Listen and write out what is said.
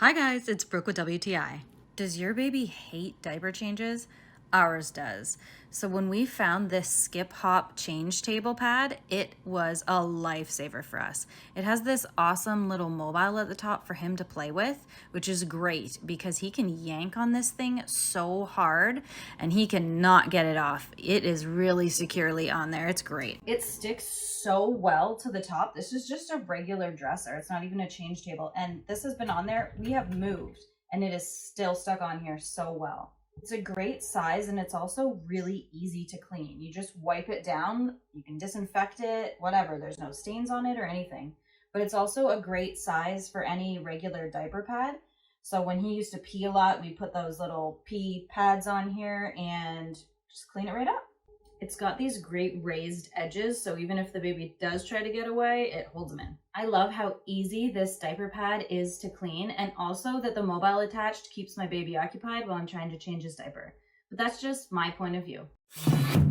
Hi guys, it's Brooke with WTI. Does your baby hate diaper changes? Ours does. So when we found this skip hop change table pad, it was a lifesaver for us. It has this awesome little mobile at the top for him to play with, which is great because he can yank on this thing so hard and he cannot get it off. It is really securely on there. It's great. It sticks so well to the top. This is just a regular dresser. It's not even a change table. And this has been on there. We have moved and it is still stuck on here so well. It's a great size and it's also really easy to clean. You just wipe it down, you can disinfect it, whatever. There's no stains on it or anything. But it's also a great size for any regular diaper pad. So when he used to pee a lot, we put those little pee pads on here and just clean it right up. It's got these great raised edges, so even if the baby does try to get away, it holds them in. I love how easy this diaper pad is to clean, and also that the mobile attached keeps my baby occupied while I'm trying to change his diaper. But that's just my point of view.